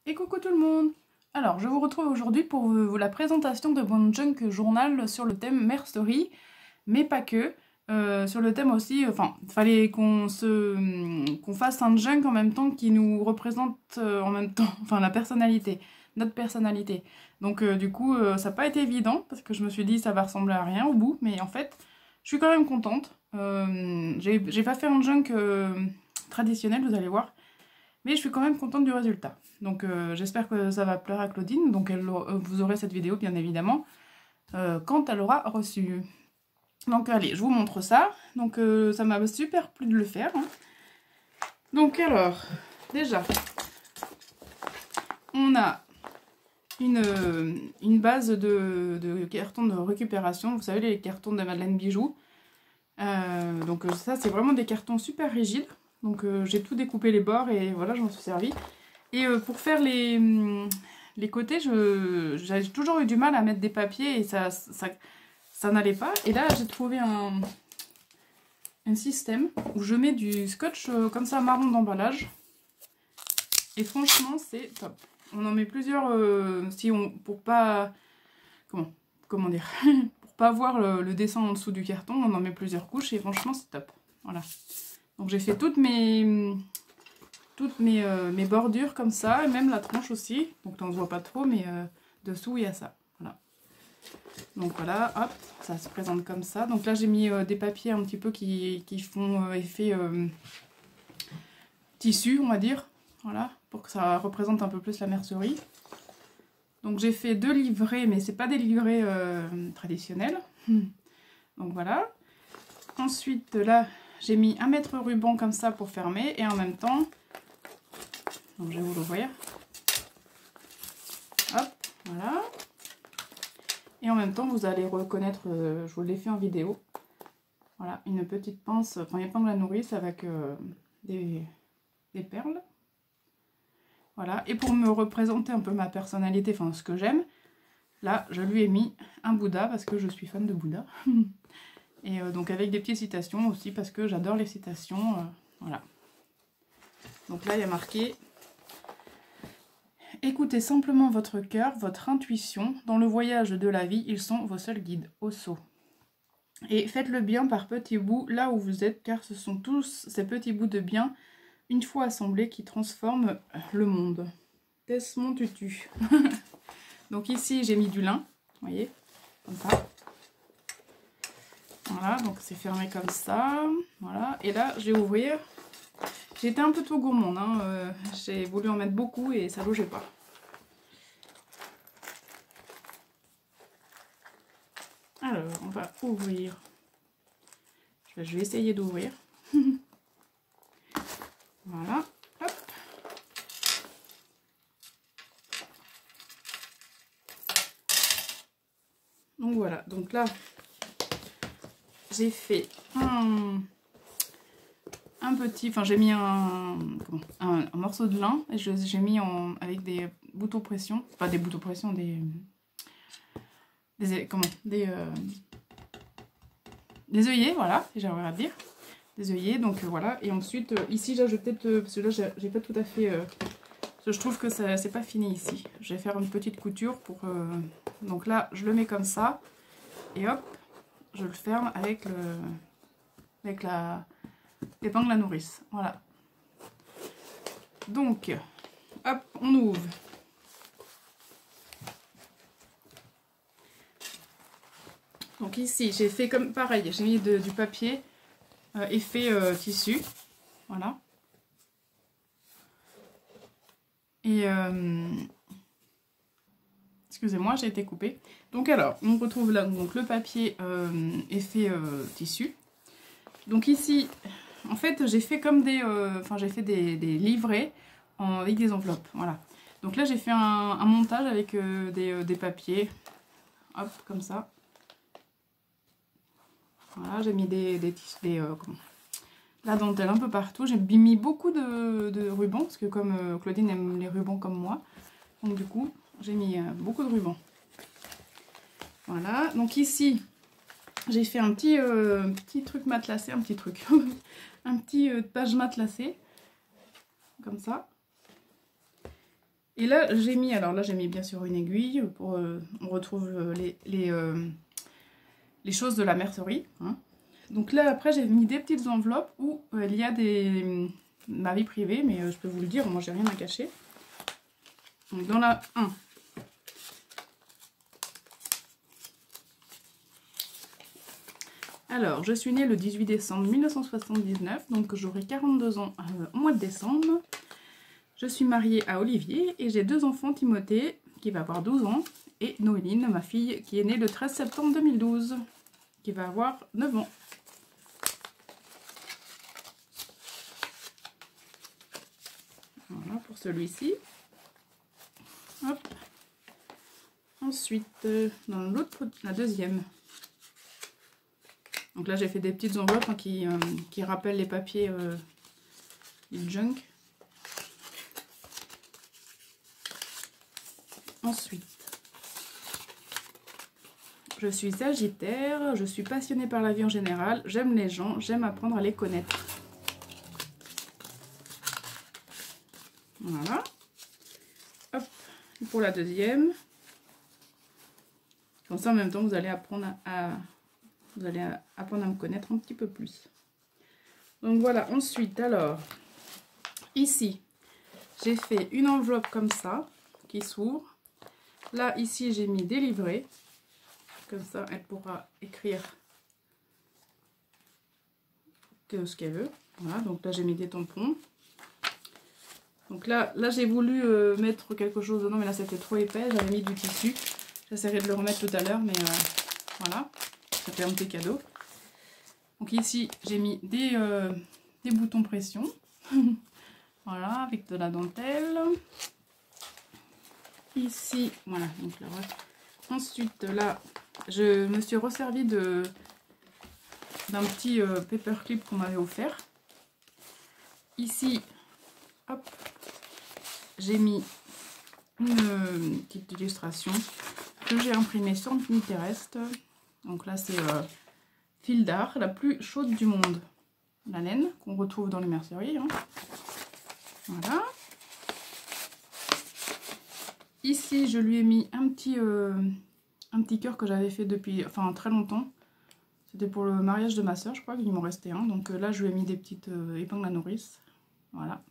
Et coucou tout le monde! Alors, je vous retrouve aujourd'hui pour la présentation de mon junk journal sur le thème Mère Story, mais pas que. Sur le thème aussi, enfin, il fallait qu'on fasse un junk en même temps qui nous représente en même temps, enfin la personnalité, notre personnalité. Donc du coup, ça n'a pas été évident, parce que je me suis dit ça va ressembler à rien au bout, mais en fait, je suis quand même contente. J'ai pas fait un junk traditionnel, vous allez voir. Mais je suis quand même contente du résultat. Donc j'espère que ça va plaire à Claudine. Donc vous aurez cette vidéo bien évidemment quand elle l'aura reçue. Donc allez, je vous montre ça. Donc ça m'a super plu de le faire. Hein. Donc alors, déjà, on a une base de cartons de récupération. Vous savez, les cartons de Madeleine Bijoux. Donc ça, c'est vraiment des cartons super rigides. Donc j'ai tout découpé les bords et voilà, j'en suis servi. Et pour faire les côtés, j'ai toujours eu du mal à mettre des papiers et ça n'allait pas. Et là, j'ai trouvé un système où je mets du scotch comme ça marron d'emballage. Et franchement, c'est top. On en met plusieurs pour pas... Comment dire pour pas voir le dessin en dessous du carton, on en met plusieurs couches et franchement, c'est top. Voilà. Donc j'ai fait toutes mes bordures comme ça, et même la tranche aussi. Donc on ne voit pas trop, mais dessous il y a ça. Voilà. Donc voilà, hop, ça se présente comme ça. Donc là j'ai mis des papiers un petit peu qui font effet tissu, on va dire. Voilà, pour que ça représente un peu plus la mercerie. Donc j'ai fait 2 livrets, mais c'est pas des livrets traditionnels. Donc voilà. Ensuite là, j'ai mis 1 mètre ruban comme ça pour fermer, et en même temps, donc je vais vous l'ouvrir. Hop, voilà. Et en même temps, vous allez reconnaître, je vous l'ai fait en vidéo. Voilà, une petite pince, enfin épingle à nourrice avec des perles. Voilà, et pour me représenter un peu ma personnalité, enfin ce que j'aime, là, je lui ai mis un Bouddha parce que je suis fan de Bouddha. Et donc avec des petites citations aussi parce que j'adore les citations. Voilà. Donc là, il y a marqué... Écoutez simplement votre cœur, votre intuition. Dans le voyage de la vie, ils sont vos seuls guides. Osso. Et faites le bien par petits bouts là où vous êtes, car ce sont tous ces petits bouts de bien, une fois assemblés, qui transforment le monde. Desmond Tutu. Donc ici, j'ai mis du lin. Vous voyez, comme ça. Voilà, donc c'est fermé comme ça. Voilà, et là, je vais ouvrir. J'étais un peu trop gourmande, hein. J'ai voulu en mettre beaucoup et ça logeait pas. Alors, on va ouvrir. Je vais essayer d'ouvrir. Voilà, hop. Donc voilà, donc là, j'ai fait un petit, enfin j'ai mis un morceau de lin et j'ai mis avec des boutons pression, pas des boutons pression, des œillets, voilà, j'aimerais à dire, des œillets, donc voilà. Et ensuite ici là je vais peut-être, parce que là j'ai pas tout à fait, parce que je trouve que c'est pas fini ici, je vais faire une petite couture pour, donc là je le mets comme ça et hop, je le ferme avec l'épingle à nourrice, voilà. Donc, hop, on ouvre. Donc ici, j'ai fait comme pareil, j'ai mis du papier effet tissu, voilà. Et excusez-moi, j'ai été coupée. Donc alors, on retrouve là donc le papier effet tissu. Donc ici, en fait, j'ai fait comme des livrets avec des enveloppes, voilà. Donc là, j'ai fait un montage avec des papiers, hop, comme ça. Voilà, j'ai mis la dentelle un peu partout. J'ai mis beaucoup de rubans, parce que comme Claudine aime les rubans comme moi. Donc du coup, j'ai mis beaucoup de rubans. Voilà, donc ici, j'ai fait un petit truc matelassé, un petit truc, un petit page matelassé, comme ça. Et là j'ai mis, alors là j'ai mis bien sûr une aiguille pour on retrouve les choses de la mercerie, hein. Donc là après j'ai mis des petites enveloppes où il y a ma vie privée, mais je peux vous le dire, moi j'ai rien à cacher. Donc dans la 1, alors je suis née le 18 décembre 1979, donc j'aurai 42 ans au mois de décembre. Je suis mariée à Olivier et j'ai 2 enfants, Timothée qui va avoir 12 ans et Noéline, ma fille, qui est née le 13 septembre 2012, qui va avoir 9 ans. Voilà pour celui-ci. Hop. Ensuite, dans l'autre, la deuxième. Donc là, j'ai fait des petites enveloppes hein, qui rappellent les papiers du junk. Ensuite, je suis Sagittaire, je suis passionnée par la vie en général, j'aime les gens, j'aime apprendre à les connaître. Voilà. Hop, pour la deuxième. Comme ça, en même temps, vous allez apprendre à me connaître un petit peu plus. Donc voilà, ensuite, alors, ici, j'ai fait une enveloppe comme ça, qui s'ouvre. Là, ici, j'ai mis des livrets. Comme ça, elle pourra écrire ce qu'elle veut. Voilà, donc là, j'ai mis des tampons. Donc là j'ai voulu mettre quelque chose dedans, mais là, c'était trop épais. J'avais mis du tissu. J'essaierai de le remettre tout à l'heure, mais voilà. Ça fait un petit cadeau. Donc ici, j'ai mis des boutons pression. Voilà, avec de la dentelle. Ici, voilà. Donc là, voilà. Ensuite, là, je me suis resservi d'un petit paperclip qu'on m'avait offert. Ici, hop, j'ai mis une petite illustration que j'ai imprimée sur Pinterest. Donc là, c'est fil d'art, la plus chaude du monde. La laine qu'on retrouve dans les merceries. Hein. Voilà. Ici, je lui ai mis un petit cœur que j'avais fait depuis très longtemps. C'était pour le mariage de ma soeur, je crois qu'il m'en restait un. Donc là, je lui ai mis des petites épingles à nourrice. Voilà.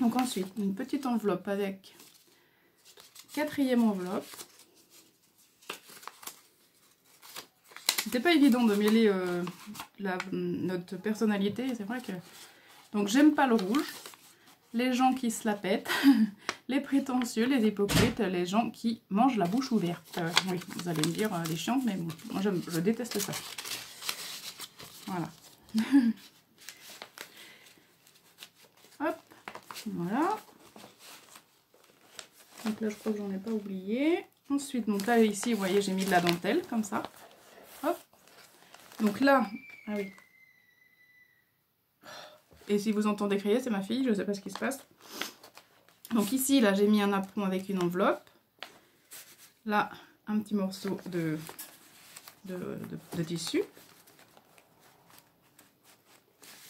Donc ensuite, une petite enveloppe avec 4e enveloppe. C'était pas évident de mêler notre personnalité, c'est vrai que... Donc j'aime pas le rouge, les gens qui se la pètent, les prétentieux, les hypocrites, les gens qui mangent la bouche ouverte. Oui, vous allez me dire, les chiantes, mais bon, moi je déteste ça. Voilà. Hop, voilà. Donc là, je crois que j'en ai pas oublié. Ensuite, donc là, ici, vous voyez, j'ai mis de la dentelle, comme ça. Hop. Donc là, ah oui. Et si vous entendez crier, c'est ma fille, je ne sais pas ce qui se passe. Donc ici, là, j'ai mis un apron avec une enveloppe. Là, un petit morceau de tissu.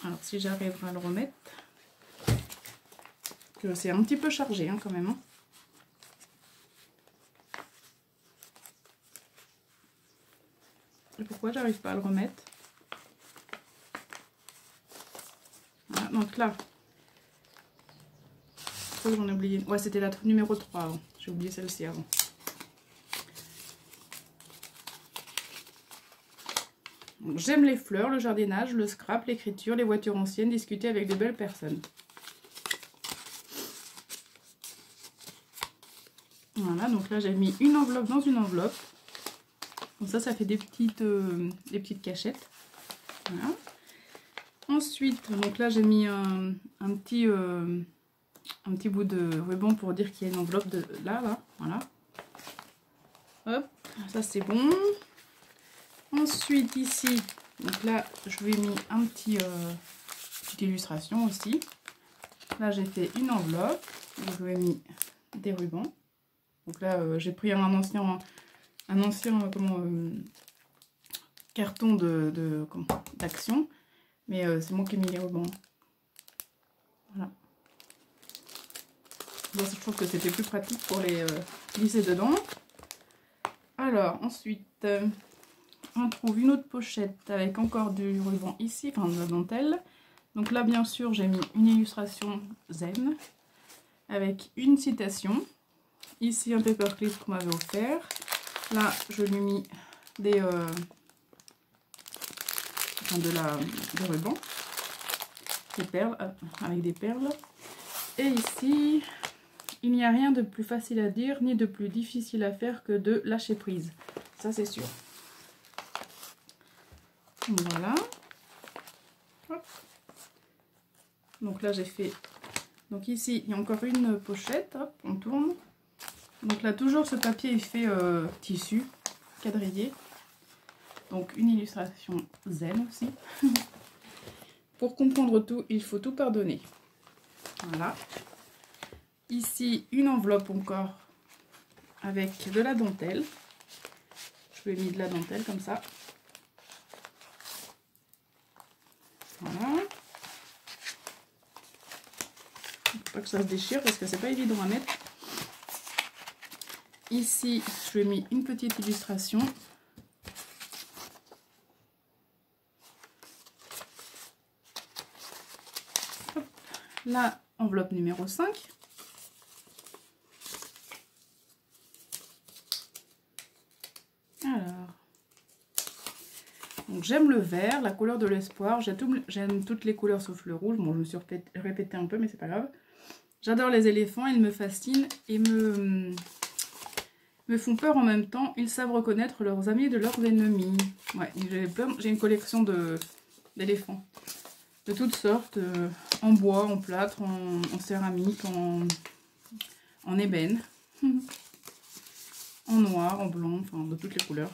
Alors, si j'arriverai à le remettre. C'est un petit peu chargé, hein, quand même. Hein. Et pourquoi j'arrive pas à le remettre? Voilà, donc là, je crois que j'en ai oublié. Ouais, c'était la numéro 3 avant. J'ai oublié celle-ci avant. J'aime les fleurs, le jardinage, le scrap, l'écriture, les voitures anciennes, discuter avec de belles personnes. Voilà, donc là j'ai mis une enveloppe dans une enveloppe. Comme ça, ça fait des petites cachettes. Voilà. Ensuite, donc là j'ai mis un petit bout de ruban pour dire qu'il y a une enveloppe de là, voilà. Hop, ça c'est bon. Ensuite ici, donc là je lui ai mis un petite illustration aussi. Là j'ai fait une enveloppe, je lui ai mis des rubans. Donc là j'ai pris un ancien carton d'action. Mais c'est moi qui ai mis les rubans. Voilà. Bon, je trouve que c'était plus pratique pour les glisser dedans. Alors, ensuite, on trouve une autre pochette avec encore du ruban ici, enfin de la dentelle. Donc là, bien sûr, j'ai mis une illustration zen avec une citation. Ici, un paperclip qu'on m'avait offert. Là, je lui ai mis des ruban, des perles, avec des perles. Et ici, il n'y a rien de plus facile à dire ni de plus difficile à faire que de lâcher prise. Ça, c'est sûr. Voilà. Hop. Donc là, j'ai fait... Donc ici, il y a encore une pochette. Hop, on tourne. Donc là, toujours ce papier est fait tissu, quadrillé. Donc une illustration zen aussi. Pour comprendre tout, il faut tout pardonner. Voilà. Ici, une enveloppe encore avec de la dentelle. Je lui ai mis de la dentelle comme ça. Voilà. Faut pas que ça se déchire parce que c'est pas évident à mettre. Ici, je lui ai mis une petite illustration. Hop. La enveloppe numéro 5. Alors, donc j'aime le vert, la couleur de l'espoir. J'aime toutes les couleurs sauf le rouge. Bon, je me suis répétée un peu, mais c'est pas grave. J'adore les éléphants, ils me fascinent et me font peur en même temps. Ils savent reconnaître leurs amis de leurs ennemis. Ouais, j'ai une collection d'éléphants. De toutes sortes, en bois, en plâtre, en céramique, en ébène, en noir, en blanc, enfin de toutes les couleurs.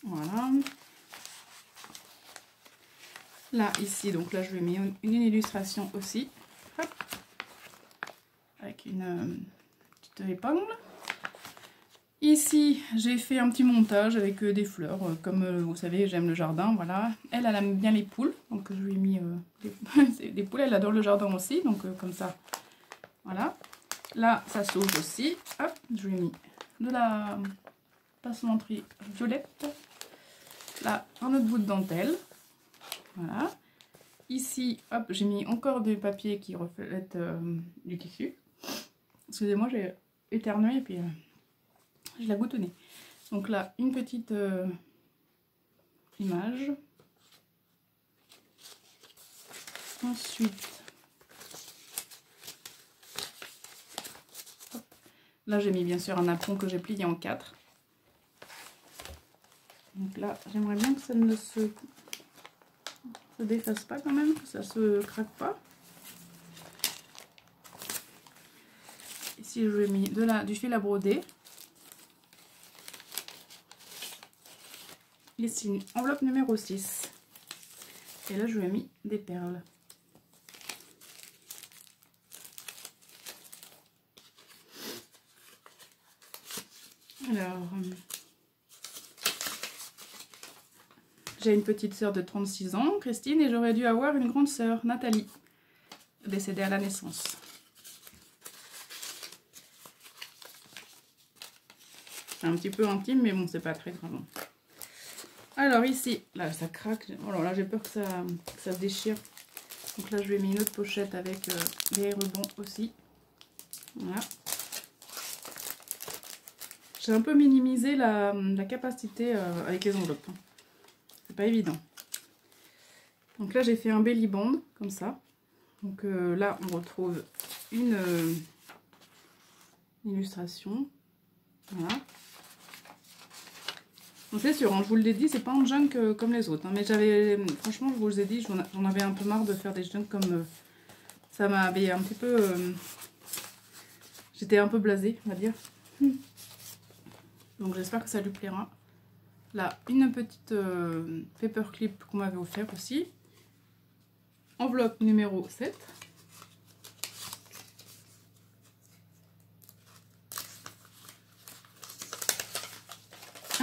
Voilà. Là, ici, donc là, je lui ai mis une illustration aussi. Hop. Avec une petite épingle. Ici, j'ai fait un petit montage avec des fleurs. Comme vous savez, j'aime le jardin, voilà. Elle aime bien les poules. Donc, je lui ai mis des poules. Elle adore le jardin aussi. Donc, comme ça, voilà. Là, ça sauge aussi. Hop, je lui ai mis de la passementerie violette. Là, un autre bout de dentelle. Voilà. Ici, hop, j'ai mis encore des papiers qui reflètent du tissu. Excusez-moi, j'ai éternué et puis je l'ai goutonné. Donc là, une petite image. Ensuite, hop, là j'ai mis bien sûr un apron que j'ai plié en 4. Donc là, j'aimerais bien que ça ne se défasse pas quand même, que ça se craque pas. Ici, je lui ai mis du fil à broder. Ici, une enveloppe numéro 6. Et là, je lui ai mis des perles. Alors, j'ai une petite sœur de 36 ans, Christine, et j'aurais dû avoir une grande sœur, Nathalie, décédée à la naissance. C'est un petit peu intime, mais bon, c'est pas très grave. Alors ici, là ça craque. Alors là, j'ai peur que ça se déchire. Donc là, je lui ai mis une autre pochette avec des rubans aussi. Voilà. J'ai un peu minimisé la capacité avec les enveloppes. C'est pas évident. Donc là, j'ai fait un belly band, comme ça. Donc là, on retrouve une illustration. Voilà. C'est sûr, hein, je vous l'ai dit, c'est pas un junk comme les autres. Hein, mais franchement, je vous ai dit, j'en avais un peu marre de faire des junks comme ça m'avait un petit peu... j'étais un peu blasée, on va dire. Donc j'espère que ça lui plaira. Là, une petite paperclip qu'on m'avait offert aussi. Enveloppe numéro 7.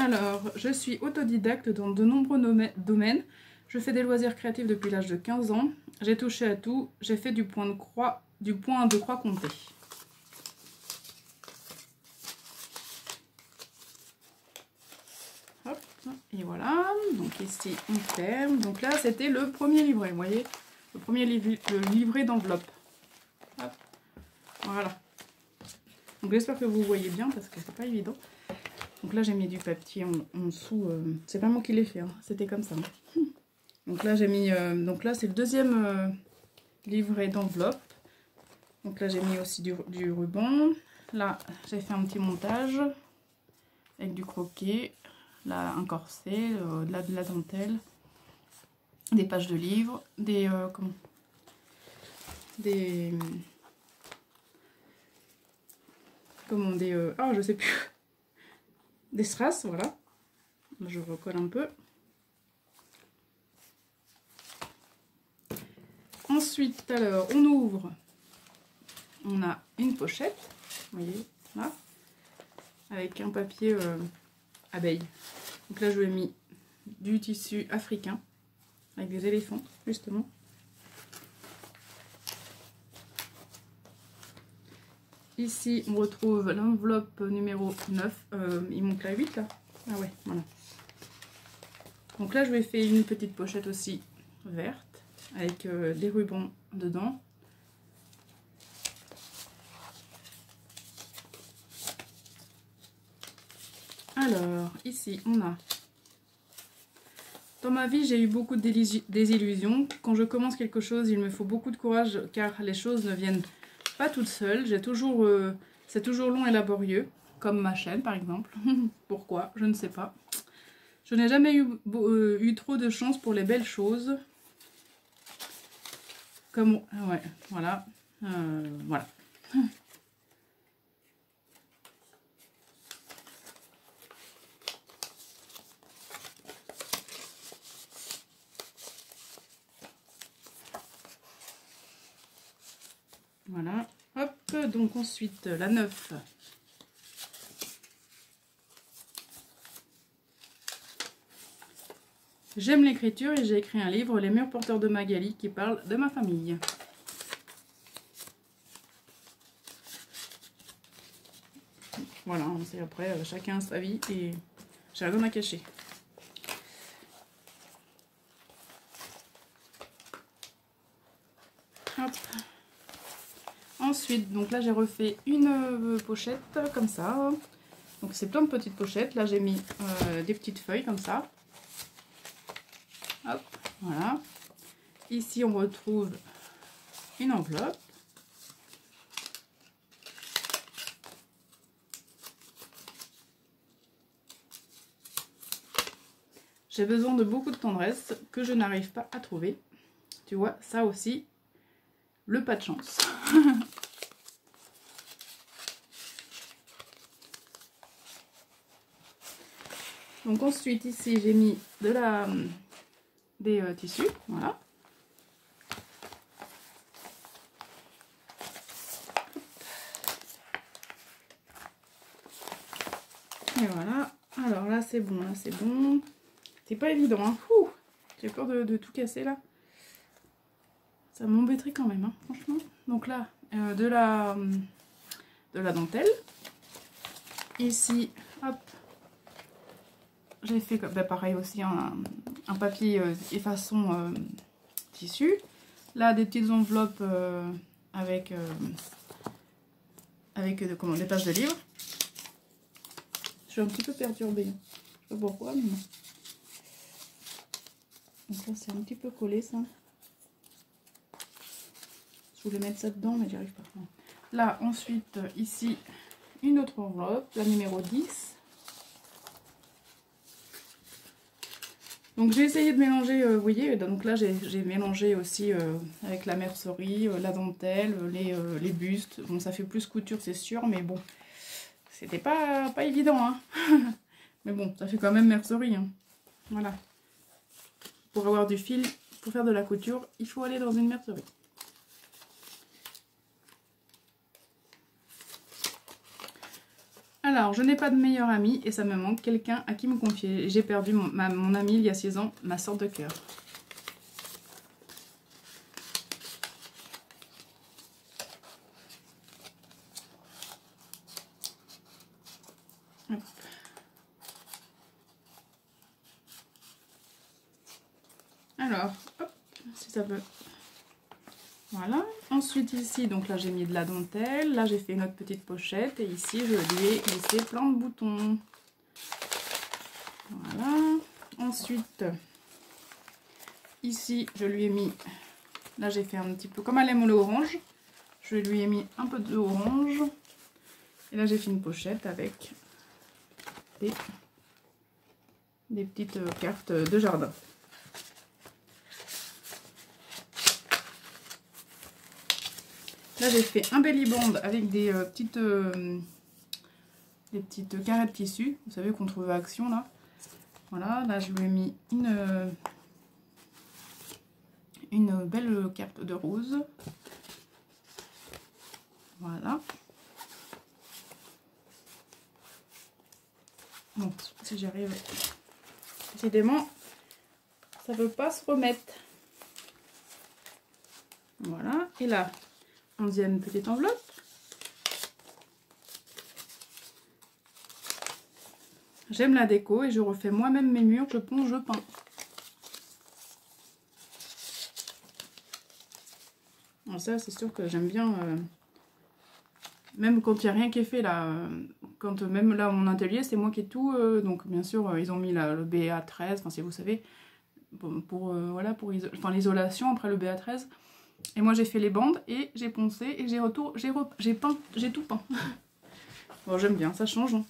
Alors, je suis autodidacte dans de nombreux domaines. Je fais des loisirs créatifs depuis l'âge de 15 ans. J'ai touché à tout. J'ai fait du point de croix compté. Hop, et voilà. Donc ici, on ferme. Donc là, c'était le premier livret, vous voyez. Le premier livret d'enveloppe. Voilà. Donc j'espère que vous voyez bien parce que c'est pas évident. Donc là j'ai mis du papier en dessous. C'est pas moi qui l'ai fait, hein. C'était comme ça. Hein. Donc là j'ai mis. Donc là c'est le deuxième livret d'enveloppe. Donc là j'ai mis aussi du ruban. Là j'ai fait un petit montage avec du croquet. Là un corset, de la dentelle, des pages de livres, je sais plus, des strass, voilà. Je recolle un peu. Ensuite, alors, on ouvre. On a une pochette, vous voyez, là, avec un papier abeille. Donc là, je lui ai mis du tissu africain, avec des éléphants, justement. Ici, on retrouve l'enveloppe numéro 9. Il manque la 8, là. Ah ouais, voilà. Donc là, je lui ai fait une petite pochette aussi verte, avec des rubans dedans. Alors, ici, on a... Dans ma vie, j'ai eu beaucoup de désillusions. Quand je commence quelque chose, il me faut beaucoup de courage, car les choses ne viennent pas toutes seules. C'est toujours long et laborieux, comme ma chaîne, par exemple. Pourquoi? Je ne sais pas. Je n'ai jamais eu trop de chance pour les belles choses. Comme... Ouais, voilà. Voilà. Voilà. Hop, donc ensuite, la 9. J'aime l'écriture et j'ai écrit un livre, Les murs porteurs de Magali, qui parle de ma famille. Voilà, c'est après, chacun a sa vie et j'ai rien à cacher. Hop. Ensuite, donc là j'ai refait une pochette comme ça. Donc c'est plein de petites pochettes. Là j'ai mis des petites feuilles comme ça. Hop, voilà. Ici on retrouve une enveloppe. J'ai besoin de beaucoup de tendresse que je n'arrive pas à trouver. Tu vois, ça aussi, le pas de chance. Donc ensuite ici j'ai mis des tissus, voilà. Et voilà. Alors là c'est bon, là c'est bon. C'est pas évident, hein. J'ai peur de tout casser là. Ça m'embêterait quand même, hein, franchement. Donc là, de la dentelle. Ici, hop, j'ai fait bah, pareil aussi un papier effaçon tissu. Là, des petites enveloppes avec des pages de livres. Je suis un petit peu perturbée. Je sais pas pourquoi, mais... Donc là, c'est un petit peu collé, ça. Je voulais mettre ça dedans, mais j'y arrive pas. Là, ensuite, ici, une autre enveloppe, la numéro 10. Donc j'ai essayé de mélanger, vous voyez, donc là j'ai mélangé aussi avec la mercerie, la dentelle, les bustes. Bon, ça fait plus couture, c'est sûr, mais bon, c'était pas évident, hein. Mais bon, ça fait quand même mercerie, hein. Voilà. Pour avoir du fil, pour faire de la couture, il faut aller dans une mercerie. Alors, je n'ai pas de meilleur ami et ça me manque quelqu'un à qui me confier. J'ai perdu mon ami il y a 6 ans, ma sœur de cœur. Hop. Alors, hop, si ça veut. Voilà. Ensuite ici, donc là j'ai mis de la dentelle. Là j'ai fait une autre petite pochette. Et ici je lui ai laissé plein de boutons. Voilà. Ensuite, ici je lui ai mis... Là j'ai fait un petit peu comme elle aime l'orange. Je lui ai mis un peu d'orange. Et là j'ai fait une pochette avec des petites cartes de jardin. Là j'ai fait un belly band avec des petites carrés de tissu, vous savez qu'on trouve à Action là. Voilà, là je lui ai mis une belle carte de rose. Voilà. Bon, si j'arrive, décidément, ça veut pas se remettre. Voilà, et là, 11e petite enveloppe. J'aime la déco et je refais moi-même mes murs, je ponds, je peins. Alors ça, c'est sûr que j'aime bien, même quand il n'y a rien qui est fait là, quand même là mon atelier, c'est moi qui ai tout, donc bien sûr, ils ont mis le BA13, enfin si vous savez, voilà, pour l'isolation après le BA13. Et moi j'ai fait les bandes et j'ai poncé et j'ai peint, j'ai tout peint. Bon, j'aime bien, ça change. Hein.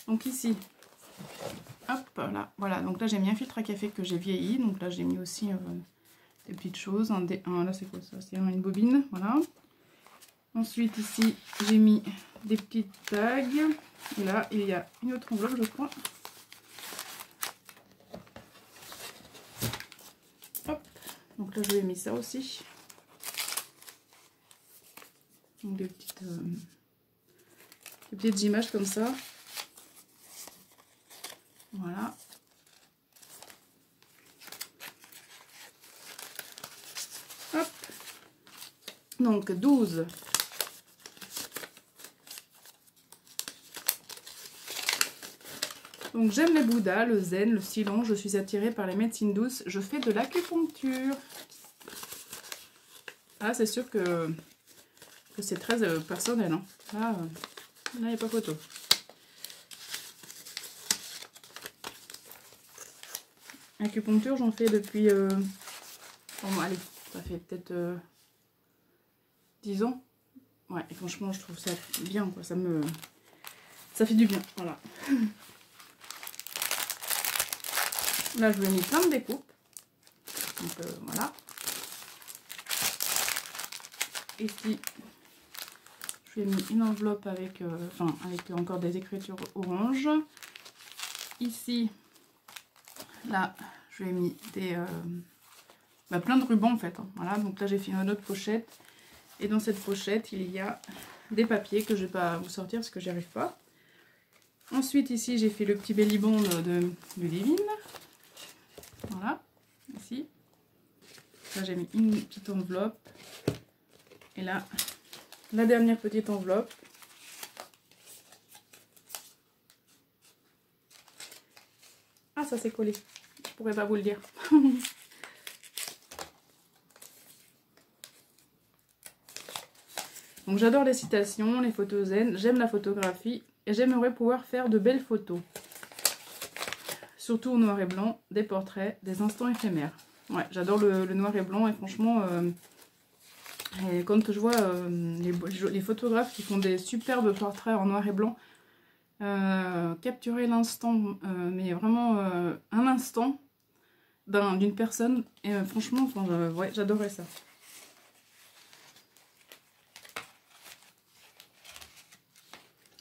Donc ici, hop là, voilà, donc là j'ai mis un filtre à café que j'ai vieilli, donc là j'ai mis aussi des petites choses, là c'est quoi ça, c'est une bobine, voilà. Ensuite ici j'ai mis des petites tags, et là il y a une autre enveloppe je crois. Hop, donc là je lui ai mis ça aussi. Donc des petites images comme ça. Voilà. Hop. Donc 12. Donc j'aime les Bouddhas, le zen, le silence, je suis attirée par les médecines douces, je fais de l'acupuncture. Ah, c'est sûr que c'est très personnel. Hein. Là, il n'y a pas photo. Acupuncture, j'en fais depuis... bon, allez, ça fait peut-être 10 ans. Ouais, et franchement, je trouve ça bien, quoi. Ça fait du bien, voilà. Là, je lui ai mis plein de découpes. Donc, voilà. Ici, je lui ai mis une enveloppe avec, avec encore des écritures orange. Ici, là, je lui ai mis plein de rubans en fait. Hein. Voilà, donc là j'ai fait une autre pochette. Et dans cette pochette, il y a des papiers que je ne vais pas vous sortir parce que j'y arrive pas. Ensuite, ici, j'ai fait le petit belly band de Ludivine. Voilà, ici. Là, j'ai mis une petite enveloppe. Et là, la dernière petite enveloppe. Ah, ça s'est collé. Je pourrais pas vous le dire. Donc j'adore les citations, les photos zen, j'aime la photographie et j'aimerais pouvoir faire de belles photos. Surtout au noir et blanc, des portraits, des instants éphémères. Ouais, j'adore le noir et blanc et franchement, quand je vois les photographes qui font des superbes portraits en noir et blanc, capturer l'instant, mais vraiment un instant d'une personne, et franchement, ouais, j'adorais ça.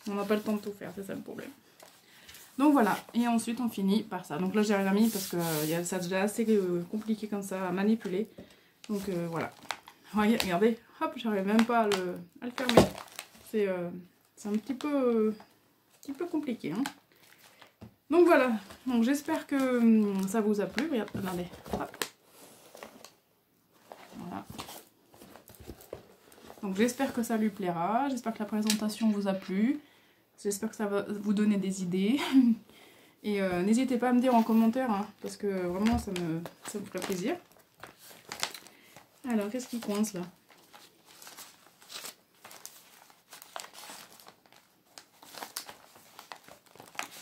On n'a pas le temps de tout faire, c'est ça le problème. Donc voilà, et ensuite on finit par ça. Donc là j'ai rien mis parce que ça déjà assez compliqué comme ça à manipuler. Donc voilà. Voyez, regardez, hop, j'arrive même pas à le fermer. C'est c'est un petit peu compliqué. Hein. Donc voilà, donc j'espère que ça vous a plu. Regardez, hop. Voilà. Donc j'espère que ça lui plaira, j'espère que la présentation vous a plu, j'espère que ça va vous donner des idées. Et n'hésitez pas à me dire en commentaire, hein, parce que vraiment ça me ferait plaisir. Alors, qu'est-ce qui coince là?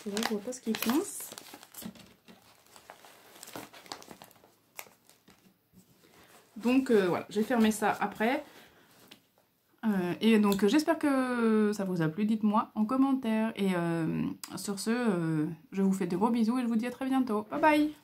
C'est vrai, je vois pas ce qui coince. Donc voilà, j'ai fermé ça après. Et donc j'espère que ça vous a plu, dites-moi en commentaire. Et sur ce, je vous fais de gros bisous et je vous dis à très bientôt. Bye bye!